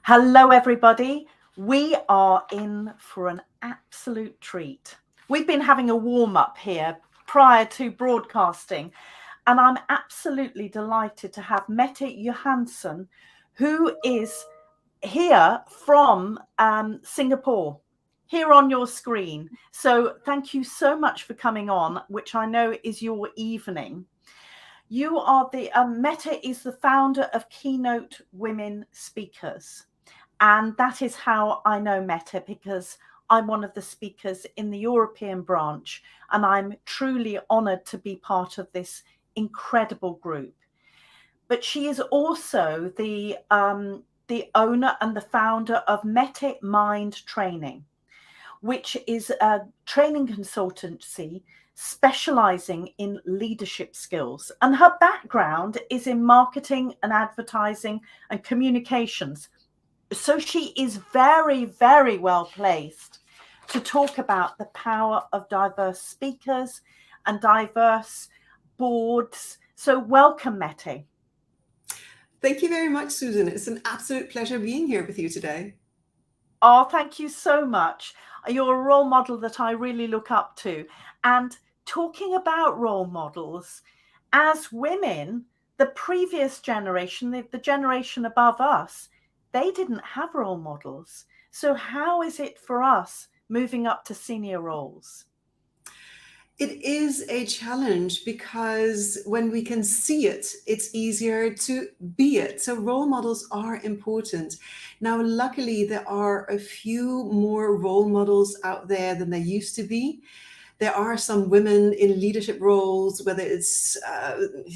Hello, everybody. We are in for an absolute treat. We've been having a warm up here prior to broadcasting, and I'm absolutely delighted to have Mette Johansson, who is here from Singapore, here on your screen. So thank you so much for coming on, which I know is your evening. You are Mette is the founder of Keynote Women Speakers. And that is how I know Mette, because I'm one of the speakers in the European branch, and I'm truly honoured to be part of this incredible group. But she is also the owner and the founder of Mette Mind Training, which is a training consultancy specializing in leadership skills. And her background is in marketing and advertising and communications. So she is very, very well placed to talk about the power of diverse speakers and diverse boards. So welcome, Mette. Thank you very much, Susan. It's an absolute pleasure being here with you today. Oh, thank you so much. You're a role model that I really look up to. And talking about role models, as women, the previous generation, the generation above us, they didn't have role models. So how is it for us moving up to senior roles? It is a challenge because when we can see it, it's easier to be it. So role models are important. Now, luckily, there are a few more role models out there than there used to be. There are some women in leadership roles, whether it's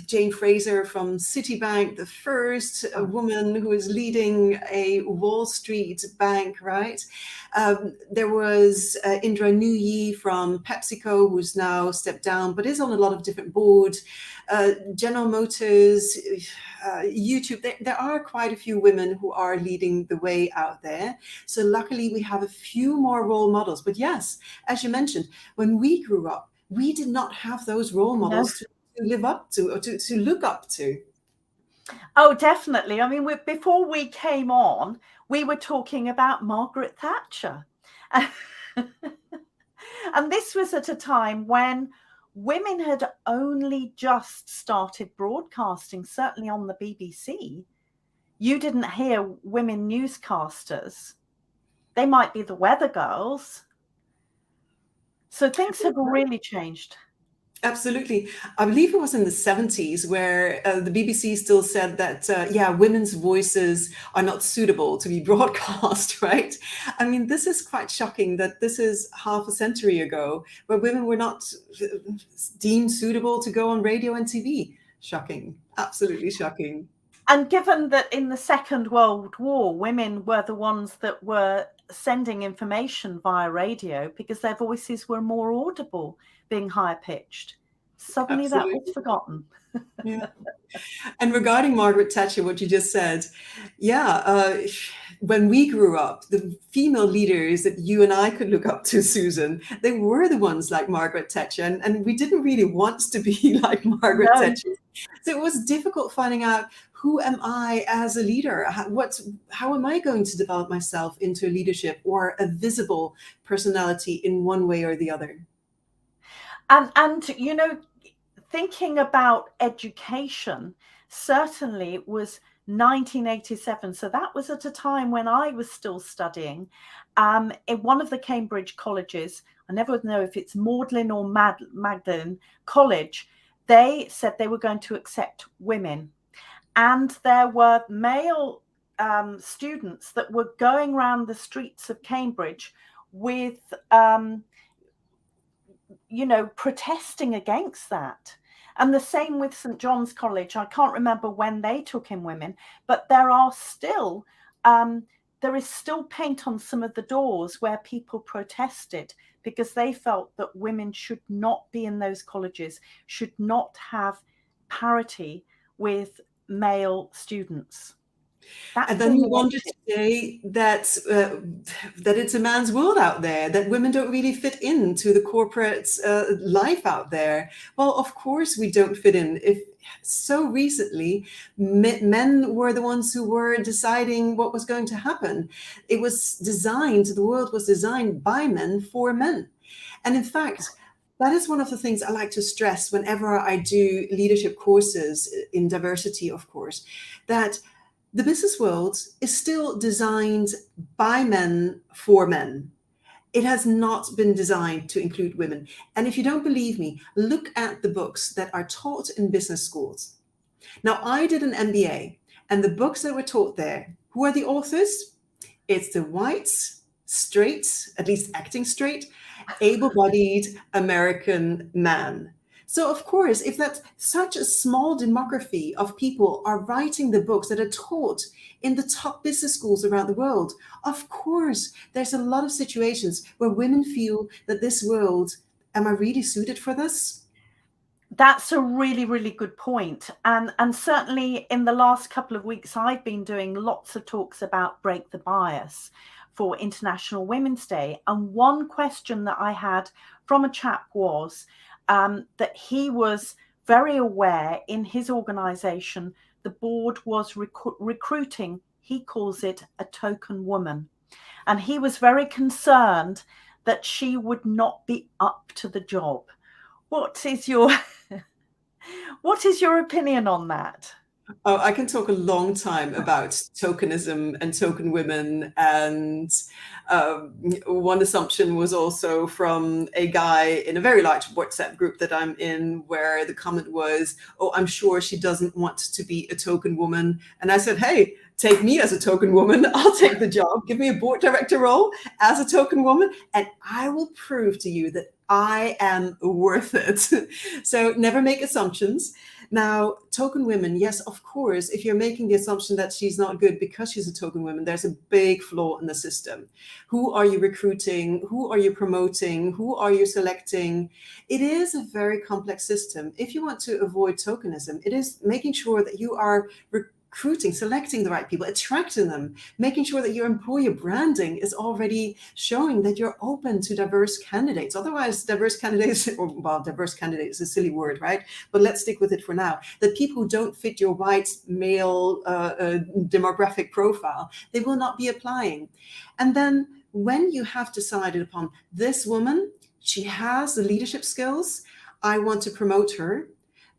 Jane Fraser from Citibank, the first woman who is leading a Wall Street bank, right? There was Indra Nooyi from PepsiCo, who's now stepped down, but is on a lot of different boards. General Motors, YouTube, there are quite a few women who are leading the way out there. So luckily we have a few more role models. But yes, as you mentioned, when we grew up, we did not have those role models to live up to or to look up to. Oh, definitely. I mean, before we came on, we were talking about Margaret Thatcher. And this was at a time when women had only just started broadcasting, certainly on the BBC. You didn't hear women newscasters. They might be the weather girls. So things have really changed. Absolutely. I believe it was in the 70s where the BBC still said that, women's voices are not suitable to be broadcast, right? I mean, this is quite shocking that this is half a century ago where women were not deemed suitable to go on radio and TV. Shocking. Absolutely shocking. And given that in the Second World War, women were the ones that were sending information via radio because their voices were more audible, being higher pitched. Suddenly that was Absolutely. forgotten. Yeah. And regarding Margaret Thatcher, what you just said, when we grew up, the female leaders that you and I could look up to, Susan, they were the ones like Margaret Thatcher, and we didn't really want to be like Margaret No. Thatcher. So it was difficult finding out, who am I as a leader? How am I going to develop myself into leadership or a visible personality in one way or the other? And you know, thinking about education, certainly it was 1987. So that was at a time when I was still studying in one of the Cambridge colleges. I never know if it's Magdalen or Magdalen College. They said they were going to accept women. And there were male students that were going around the streets of Cambridge with protesting against that. And the same with St. John's College. I can't remember when they took in women, but there is still paint on some of the doors where people protested because they felt that women should not be in those colleges, should not have parity with male students. That's And then you wonder today that that it's a man's world out there, that women don't really fit into the corporate life out there. Well, of course we don't fit in. If so recently, men were the ones who were deciding what was going to happen. It was designed, the world was designed by men for men. And in fact, that is one of the things I like to stress whenever I do leadership courses in diversity, of course, that the business world is still designed by men for men. It has not been designed to include women. And if you don't believe me, look at the books that are taught in business schools. Now, I did an MBA, and the books that were taught there, who are the authors? It's the white, straight, at least acting straight, able-bodied American man. So of course, if that's such a small demography of people are writing the books that are taught in the top business schools around the world, of course, there's a lot of situations where women feel that this world, am I really suited for this? That's a really, really good point. And certainly in the last couple of weeks, I've been doing lots of talks about break the bias for International Women's Day. And one question that I had from a chap was that he was very aware in his organization, the board was recruiting, he calls it a token woman. And he was very concerned that she would not be up to the job. What is your opinion on that? Oh, I can talk a long time about tokenism and token women. And one assumption was also from a guy in a very large WhatsApp group that I'm in, where the comment was, oh, I'm sure she doesn't want to be a token woman. And I said, hey, take me as a token woman. I'll take the job. Give me a board director role as a token woman, and I will prove to you that I am worth it. So never make assumptions. Now, token women, yes, of course, if you're making the assumption that she's not good because she's a token woman, there's a big flaw in the system. Who are you recruiting? Who are you promoting? Who are you selecting? It is a very complex system. If you want to avoid tokenism, it is making sure that you are recruiting, selecting the right people, attracting them, making sure that your employer branding is already showing that you're open to diverse candidates. Otherwise, diverse candidates, well, diverse candidate is a silly word, right? But let's stick with it for now. That people who don't fit your white male demographic profile, they will not be applying. And then when you have decided upon this woman, she has the leadership skills, I want to promote her,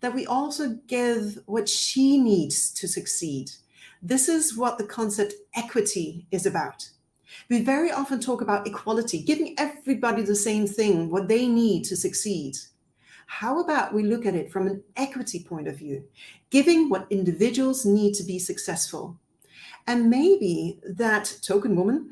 that we also give what she needs to succeed. This is what the concept equity is about. We very often talk about equality, giving everybody the same thing, what they need to succeed. How about we look at it from an equity point of view, giving what individuals need to be successful? And maybe that token woman,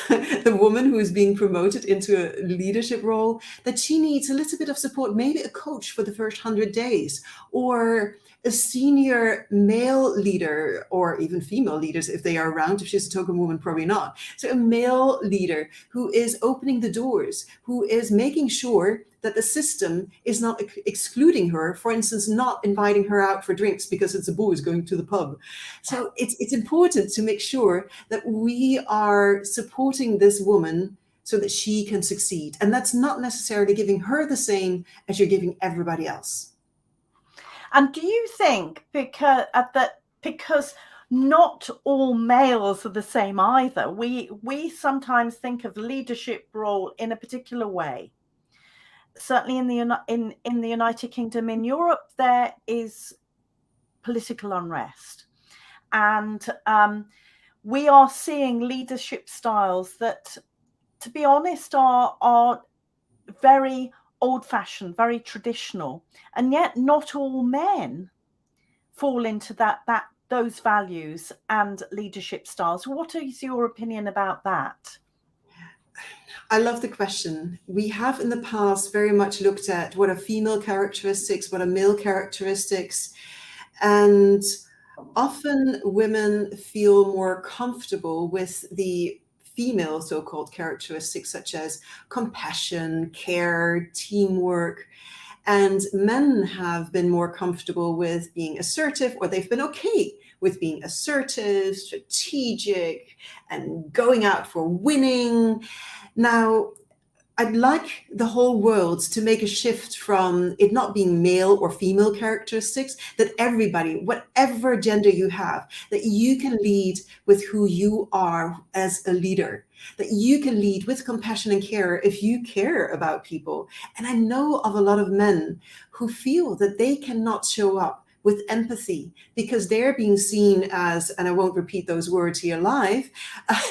the woman who is being promoted into a leadership role, that she needs a little bit of support, maybe a coach for the first 100 days, or a senior male leader, or even female leaders if they are around. If she's a token woman, probably not. So a male leader who is opening the doors, who is making sure that the system is not excluding her, for instance, not inviting her out for drinks because it's the boys going to the pub. So it's important to make sure that we are supporting this woman so that she can succeed. And that's not necessarily giving her the same as you're giving everybody else. And do you think because not all males are the same either, we sometimes think of leadership role in a particular way? Certainly in the United Kingdom, in Europe, there is political unrest, and we are seeing leadership styles that, to be honest, are very old-fashioned, very traditional, and yet not all men fall into those values and leadership styles. What is your opinion about that? I love the question. We have in the past very much looked at what are female characteristics, what are male characteristics, and often women feel more comfortable with the female so-called characteristics such as compassion, care, teamwork, and men have been more comfortable with being assertive, or they've been okay with being assertive, strategic, and going out for winning. Now, I'd like the whole world to make a shift from it not being male or female characteristics, that everybody, whatever gender you have, that you can lead with who you are as a leader, that you can lead with compassion and care if you care about people. And I know of a lot of men who feel that they cannot show up with empathy because they're being seen as, and I won't repeat those words here live,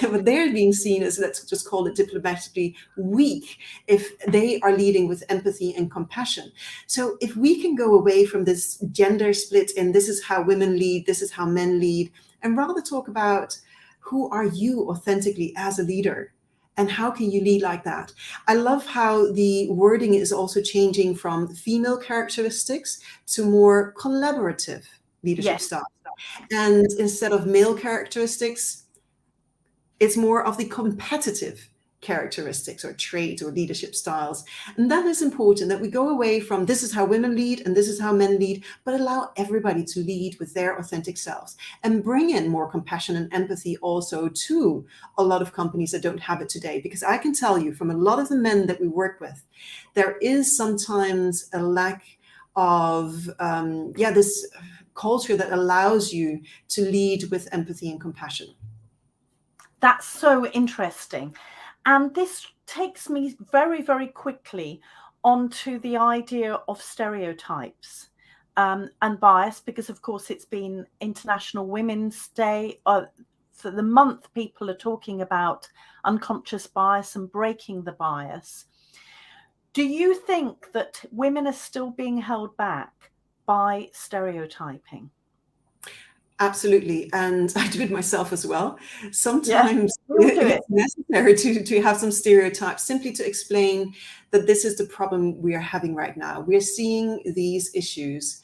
but they're being seen as, let's just call it diplomatically, weak if they are leading with empathy and compassion. So if we can go away from this gender split in this is how women lead, this is how men lead, and rather talk about who are you authentically as a leader? And how can you lead like that? I love how the wording is also changing from female characteristics to more collaborative leadership Yes. style. And instead of male characteristics, it's more of the competitive characteristics or traits or leadership styles. And that is important, that we go away from this is how women lead and this is how men lead, but allow everybody to lead with their authentic selves and bring in more compassion and empathy also to a lot of companies that don't have it today. Because I can tell you from a lot of the men that we work with, there is sometimes a lack of this culture that allows you to lead with empathy and compassion. That's so interesting. And this takes me very, very quickly onto the idea of stereotypes and bias, because, of course, it's been International Women's Day. For the month, people are talking about unconscious bias and breaking the bias. Do you think that women are still being held back by stereotyping? Absolutely. And I do it myself as well. Sometimes it's necessary to have some stereotypes simply to explain that this is the problem we are having right now. We are seeing these issues.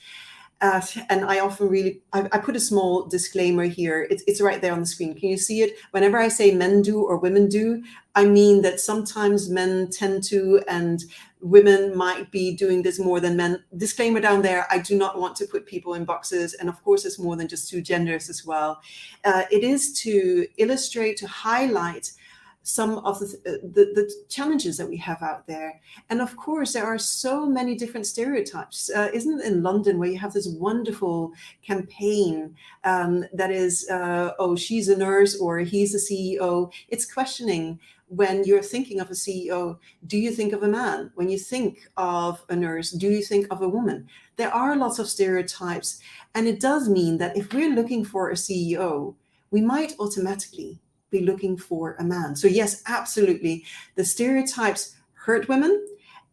And I often I put a small disclaimer here. It's right there on the screen. Can you see it? Whenever I say men do or women do, I mean that sometimes men tend to, and women might be doing this more than men. Disclaimer down there, I do not want to put people in boxes. And of course, it's more than just two genders as well. It is to illustrate, to highlight some of the challenges that we have out there. And of course, there are so many different stereotypes. Isn't it in London where you have this wonderful campaign that is, oh, she's a nurse or he's a CEO. It's questioning, when you're thinking of a CEO, do you think of a man? When you think of a nurse, do you think of a woman? There are lots of stereotypes. And it does mean that if we're looking for a CEO, we might automatically be looking for a man. So yes, absolutely. The stereotypes hurt women.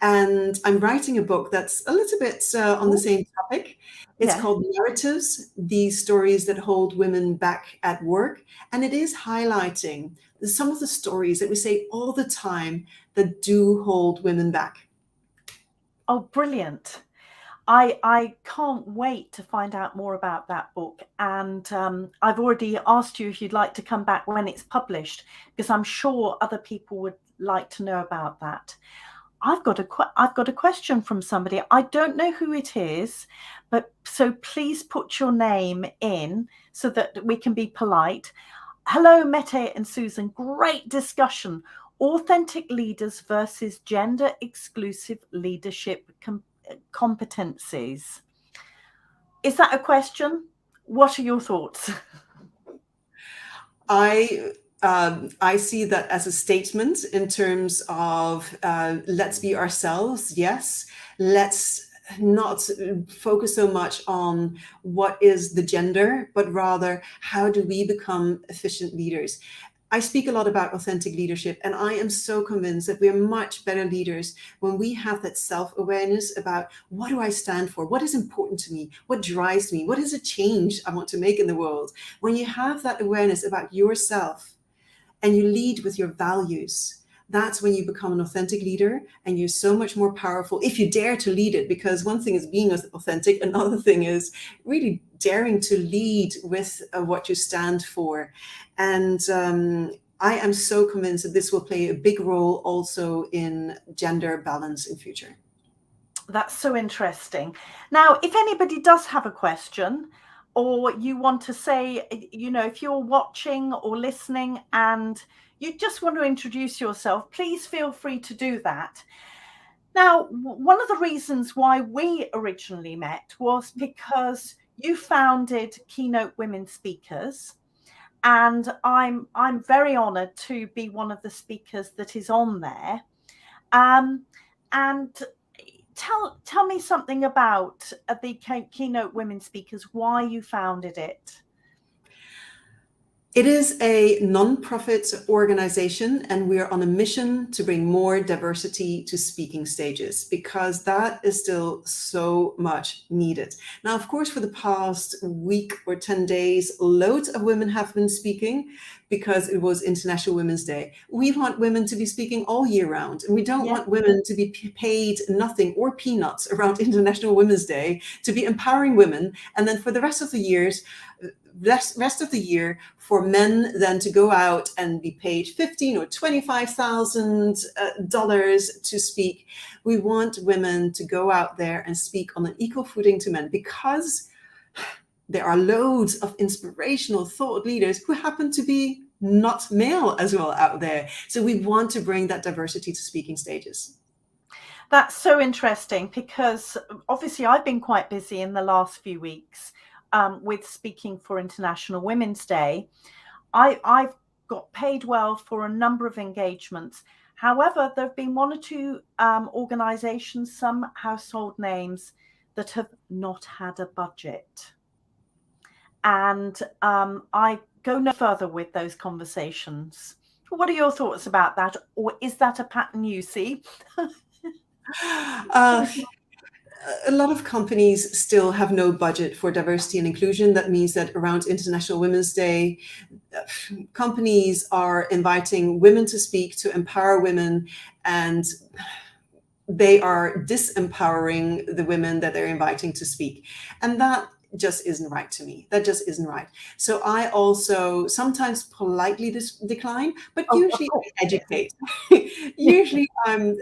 And I'm writing a book that's a little bit on the same topic. It's called Narratives, These Stories That Hold Women Back at Work. And it is highlighting some of the stories that we say all the time that do hold women back. Oh, brilliant. I can't wait to find out more about that book. And I've already asked you if you'd like to come back when it's published, because I'm sure other people would like to know about that. I've got a question from somebody. I don't know who it is, but so please put your name in so that we can be polite. Hello, Mette and Susan. Great discussion. Authentic leaders versus gender exclusive leadership competencies. Is that a question? What are your thoughts? I see that as a statement in terms of let's be ourselves. Yes, let's not focus so much on what is the gender, but rather how do we become efficient leaders. I speak a lot about authentic leadership, and I am so convinced that we're much better leaders when we have that self-awareness about what do I stand for? What is important to me? What drives me? What is a change I want to make in the world? When you have that awareness about yourself and you lead with your values, that's when you become an authentic leader, and you're so much more powerful if you dare to lead it. Because one thing is being authentic, another thing is really daring to lead with what you stand for. And I am so convinced that this will play a big role also in gender balance in future. That's so interesting. Now, if anybody does have a question, or you want to say, if you're watching or listening and you just want to introduce yourself, please feel free to do that. Now, one of the reasons why we originally met was because you founded Keynote Women Speakers, and I'm very honoured to be one of the speakers that is on there. And tell me something about the Keynote Women Speakers, why you founded it. It is a non-profit organization, and we are on a mission to bring more diversity to speaking stages, because that is still so much needed. Now, of course, for the past week or 10 days, loads of women have been speaking because it was International Women's Day. We want women to be speaking all year round, and we don't want women to be paid nothing or peanuts around International Women's Day, to be empowering women. And then for the rest of the year for men then to go out and be paid $15,000 or $25,000 to speak. We want women to go out there and speak on an equal footing to men, because there are loads of inspirational thought leaders who happen to be not male as well out there. So we want to bring that diversity to speaking stages. That's so interesting, because obviously I've been quite busy in the last few weeks with speaking for International Women's Day. I've got paid well for a number of engagements. However, there have been one or two organizations, some household names, that have not had a budget. And I go no further with those conversations. What are your thoughts about that? Or is that a pattern you see? A lot of companies still have no budget for diversity and inclusion. That means that around International Women's Day, companies are inviting women to speak, to empower women, and they are disempowering the women that they're inviting to speak. And that just isn't right to me. That just isn't right. So I also sometimes politely decline, but usually I educate. Usually and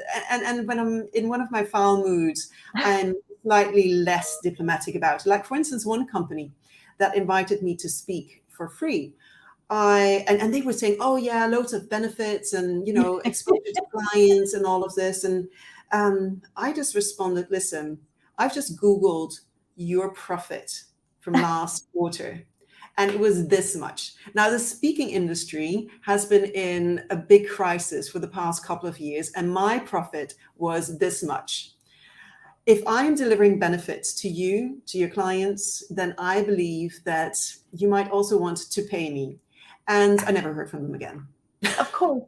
when I'm in one of my foul moods, I'm slightly less diplomatic about it. Like, for instance, one company that invited me to speak for free. And they were saying, oh yeah, loads of benefits and, exposure to clients and all of this. And I just responded, listen, I've just Googled your profit from last quarter, and it was this much. Now, the speaking industry has been in a big crisis for the past couple of years, and my profit was this much. If I'm delivering benefits to you, to your clients, then I believe that you might also want to pay me. And I never heard from them again. Of course.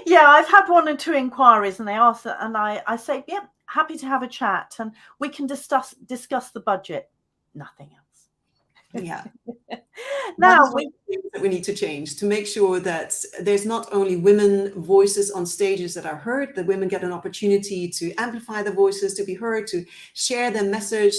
Yeah, I've had one or two inquiries, and they ask, and I say, yeah, happy to have a chat, and we can discuss the budget. Nothing else. Yeah. Now we need to change to make sure that there's not only women voices on stages that are heard, that women get an opportunity to amplify their voices, to be heard, to share their message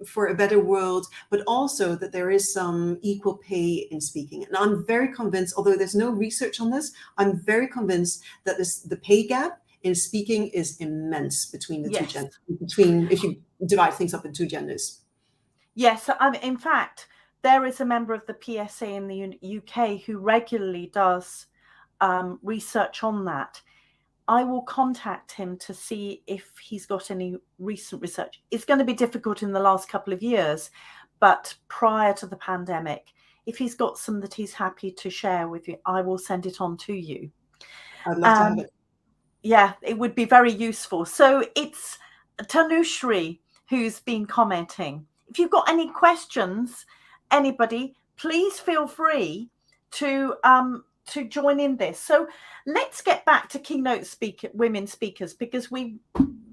for a better world, but also that there is some equal pay in speaking. And I'm very convinced, although there's no research on this, I'm very convinced that the pay gap in speaking is immense between the two genders, if you divide things up in two genders. Yes, in fact, there is a member of the PSA in the UK who regularly does research on that. I will contact him to see if he's got any recent research. It's going to be difficult in the last couple of years, but prior to the pandemic, if he's got some that he's happy to share with you, I will send it on to you. I'd love to have it. Yeah, it would be very useful. So it's Tanushri who's been commenting. If you've got any questions, anybody, please feel free to join in this. So let's get back to Keynote Women Speakers, because we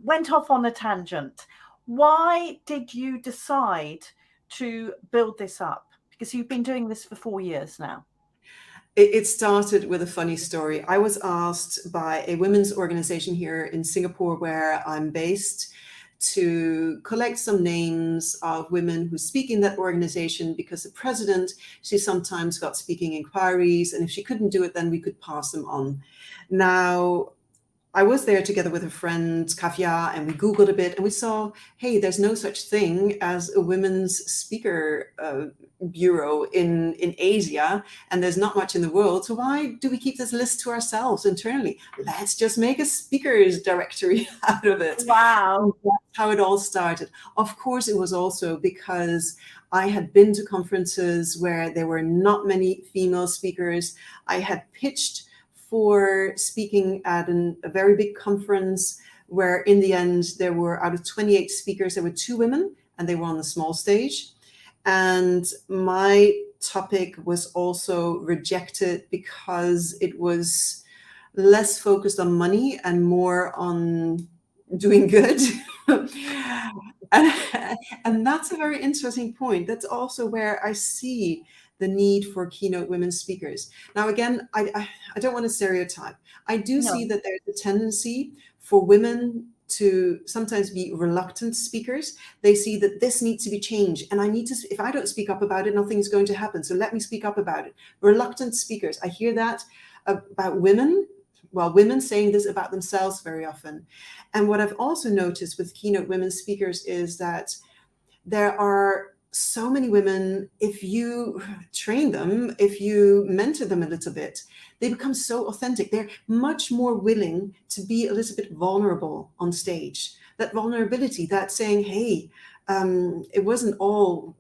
went off on a tangent. Why did you decide to build this up? Because you've been doing this for 4 years now. It started with a funny story. I was asked by a women's organization here in Singapore, where I'm based, to collect some names of women who speak in that organization, because the president, she sometimes got speaking inquiries, and if she couldn't do it, then we could pass them on. Now, I was there together with a friend, Kavya, and we Googled a bit and we saw, hey, there's no such thing as a women's speaker bureau in Asia, and there's not much in the world. So why do we keep this list to ourselves internally? Let's just make a speakers directory out of it. Wow. And that's how it all started. Of course, it was also because I had been to conferences where there were not many female speakers. I had pitched for speaking at a very big conference where in the end there were, out of 28 speakers, there were 2 women and they were on the small stage. And my topic was also rejected because it was less focused on money and more on doing good. and that's a very interesting point. That's also where I see the need for keynote women speakers. Now, again, I don't want to stereotype. I do see that there's a tendency for women to sometimes be reluctant speakers. They see that this needs to be changed. And I need to, if I don't speak up about it, nothing's going to happen. So let me speak up about it. Reluctant speakers. I hear that about women. Well, women saying this about themselves very often. And what I've also noticed with keynote women speakers is that there are so many women, if you train them, if you mentor them a little bit, they become so authentic. They're much more willing to be a little bit vulnerable on stage. That vulnerability, that saying, hey, it wasn't all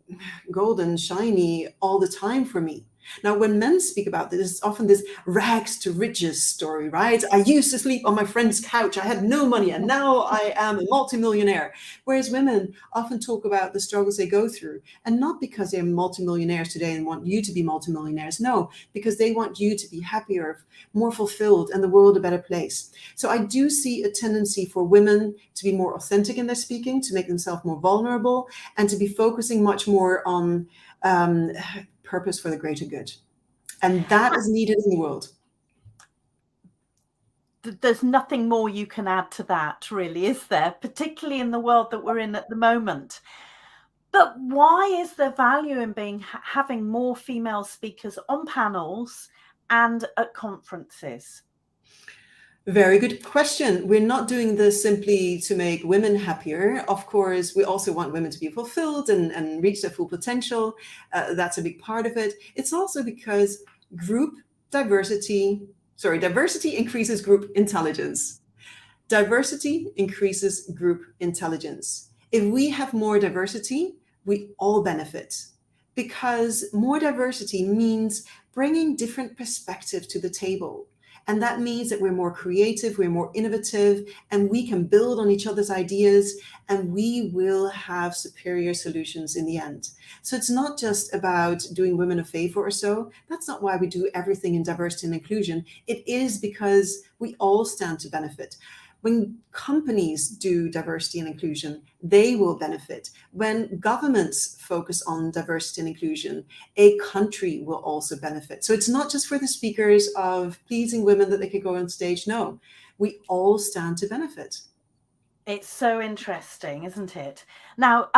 golden, shiny all the time for me. Now, when men speak about this, it's often this rags to riches story, right? I used to sleep on my friend's couch. I had no money, and now I am a multimillionaire. Whereas women often talk about the struggles they go through, and not because they're multimillionaires today and want you to be multimillionaires. No, because they want you to be happier, more fulfilled, and the world a better place. So I do see a tendency for women to be more authentic in their speaking, to make themselves more vulnerable, and to be focusing much more on purpose for the greater good. And that is needed in the world. There's nothing more you can add to that, really, is there? Particularly in the world that we're in at the moment. But why is there value in having more female speakers on panels and at conferences? Very good question. We're not doing this simply to make women happier. Of course, we also want women to be fulfilled and reach their full potential. That's a big part of it. It's also because diversity increases group intelligence. Diversity increases group intelligence. If we have more diversity, we all benefit, because more diversity means bringing different perspectives to the table. And that means that we're more creative, we're more innovative, and we can build on each other's ideas, and we will have superior solutions in the end. So it's not just about doing women a favor or so. That's not why we do everything in diversity and inclusion. It is because we all stand to benefit. When companies do diversity and inclusion, they will benefit. When governments focus on diversity and inclusion, a country will also benefit. So it's not just for the speakers of pleasing women that they could go on stage. No, we all stand to benefit. It's so interesting, isn't it? Now,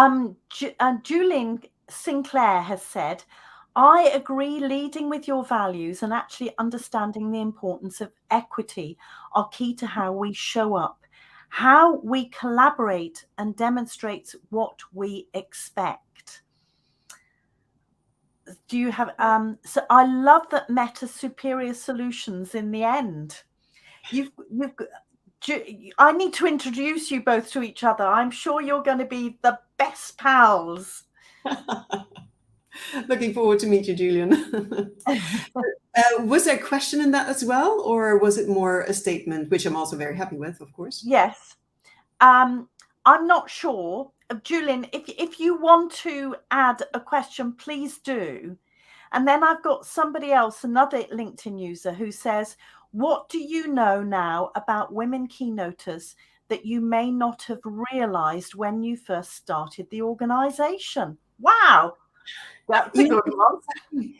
Julian Sinclair has said, I agree, leading with your values and actually understanding the importance of equity are key to how we show up, how we collaborate and demonstrates what we expect. Do you have, so I love that Meta superior solutions in the end. I need to introduce you both to each other. I'm sure you're going to be the best pals. Looking forward to meet you, Julian. Was there a question in that as well, or was it more a statement, which I'm also very happy with, of course? Yes. I'm not sure. Julian, if you want to add a question, please do. And then I've got somebody else, another LinkedIn user, who says, what do you know now about women keynoters that you may not have realized when you first started the organization? Wow. That's a good one.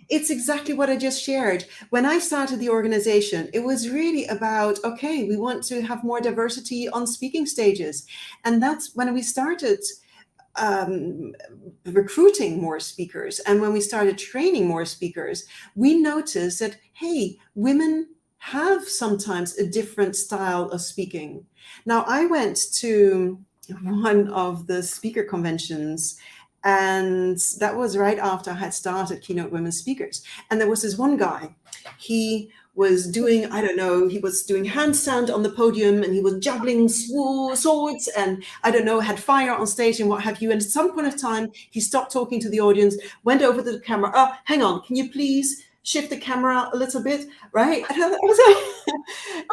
It's exactly what I just shared. When I started the organization, it was really about, okay, we want to have more diversity on speaking stages. And that's when we started recruiting more speakers. And when we started training more speakers, we noticed that, hey, women have sometimes a different style of speaking. Now, I went to one of the speaker conventions, and that was right after I had started Keynote Women Speakers. And there was this one guy, he was doing, I don't know, he was doing handstand on the podium, and he was juggling swords, and I don't know, had fire on stage and what have you. And at some point of time, he stopped talking to the audience, went over to the camera. Oh, hang on, can you please shift the camera a little bit, right? And I was like,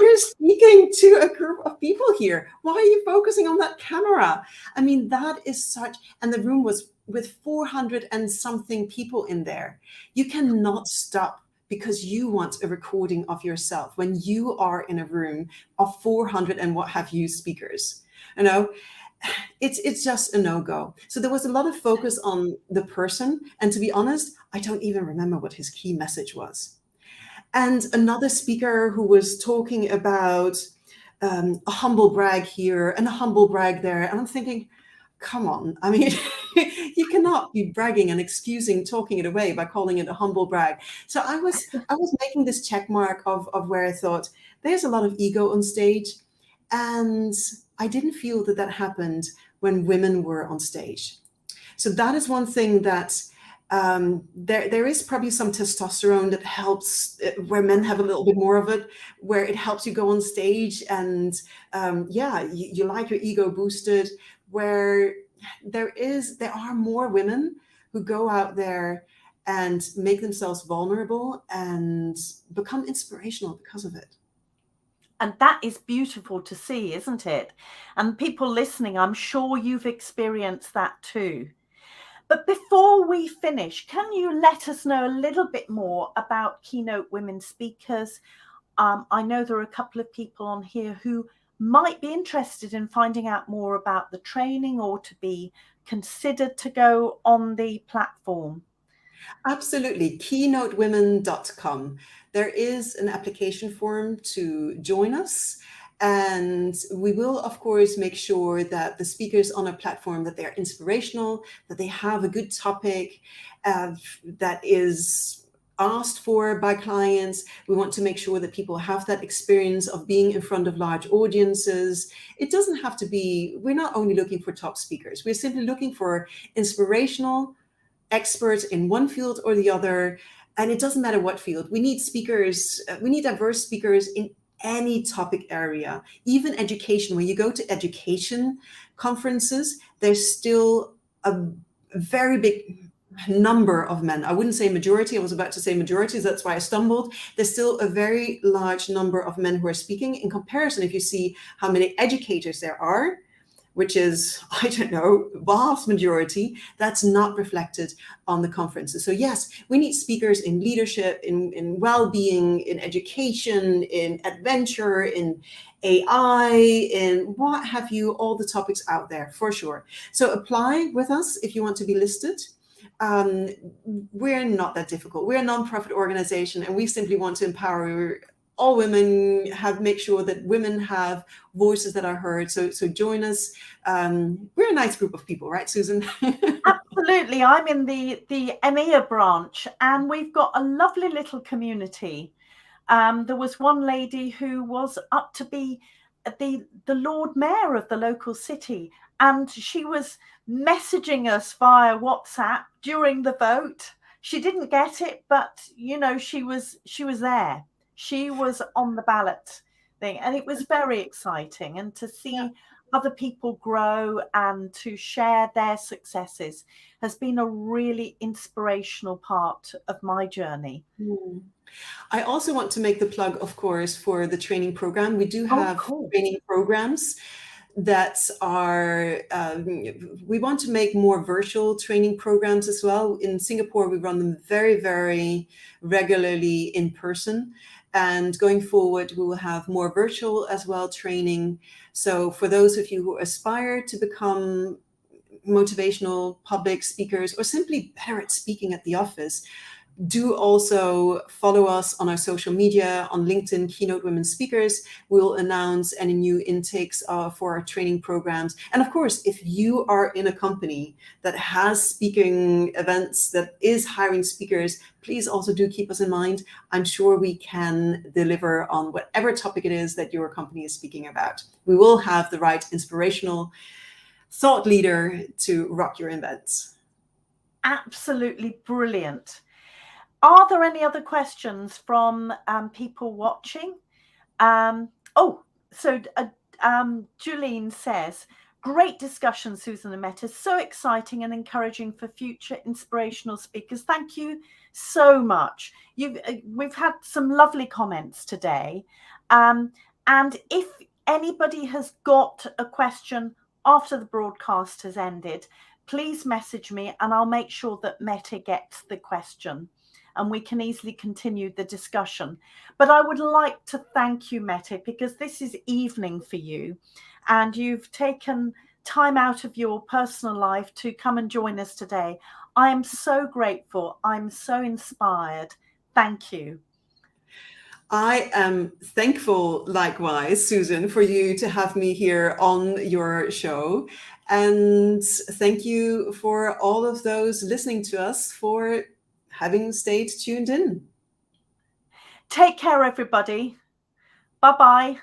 you're speaking to a group of people here. Why are you focusing on that camera? I mean, that is such, and the room was with 400 and something people in there. You cannot stop because you want a recording of yourself when you are in a room of 400 and what have you speakers. You know, it's just a no-go. So there was a lot of focus on the person. And to be honest, I don't even remember what his key message was. And another speaker who was talking about a humble brag here and a humble brag there. And I'm thinking, come on. I mean, you cannot be bragging and excusing talking it away by calling it a humble brag. So I was making this check mark of where I thought there's a lot of ego on stage. And I didn't feel that happened when women were on stage. So that is one thing that there is probably some testosterone that helps, where men have a little bit more of it, where it helps you go on stage and you like your ego boosted, where there are more women who go out there and make themselves vulnerable and become inspirational because of it. And that is beautiful to see, isn't it? And people listening, I'm sure you've experienced that too. But before we finish, can you let us know a little bit more about Keynote Women Speakers? I know there are a couple of people on here who might be interested in finding out more about the training or to be considered to go on the platform. Absolutely. Keynotewomen.com. There is an application form to join us. And we will, of course, make sure that the speakers on our platform, that they're inspirational, that they have a good topic that is asked for by clients. We want to make sure that people have that experience of being in front of large audiences. It doesn't have to be, we're not only looking for top speakers. We're simply looking for inspirational experts in one field or the other. And it doesn't matter what field. We need speakers, we need diverse speakers in any topic area, even education. When you go to education conferences, there's still a very big number of men. I wouldn't say majority. I was about to say majority. That's why I stumbled. There's still a very large number of men who are speaking. In comparison, if you see how many educators there are, which is, I don't know, vast majority, that's not reflected on the conferences. So yes, we need speakers in leadership, in well-being, in education, in adventure, in AI, in what have you, all the topics out there for sure. So apply with us if you want to be listed. We're not that difficult. We're a nonprofit organization, and we simply want to empower all women, make sure that women have voices that are heard. So join us. We're a nice group of people, right, Susan? Absolutely. I'm in the EMEA branch, and we've got a lovely little community. There was one lady who was up to be the Lord Mayor of the local city, and she was messaging us via WhatsApp during the vote. She didn't get it, but you know, she was there. She was on the ballot thing, and it was very exciting. And to see other people grow and to share their successes has been a really inspirational part of my journey. I also want to make the plug, of course, for the training program. We do have training programs that are, we want to make more virtual training programs as well. In Singapore, we run them very, very regularly in person. And going forward, we will have more virtual as well training. So for those of you who aspire to become motivational public speakers or simply better at speaking at the office, Do also follow us on our social media, on LinkedIn, Keynote Women Speakers. We'll announce any new intakes for our training programs. And of course, if you are in a company that has speaking events, that is hiring speakers, please also do keep us in mind. I'm sure we can deliver on whatever topic it is that your company is speaking about. We will have the right inspirational thought leader to rock your events. Absolutely brilliant. Are there any other questions from people watching? Julene says, great discussion, Susan and Mette. So exciting and encouraging for future inspirational speakers. Thank you so much. We've had some lovely comments today. And if anybody has got a question after the broadcast has ended, please message me and I'll make sure that Mette gets the question and we can easily continue the discussion. But I would like to thank you, Mette, because this is evening for you and you've taken time out of your personal life to come and join us today. I am so grateful. I'm so inspired. Thank you. I am thankful, likewise, Susan, for you to have me here on your show. And thank you for all of those listening to us for having stayed tuned in. Take care, everybody. Bye-bye.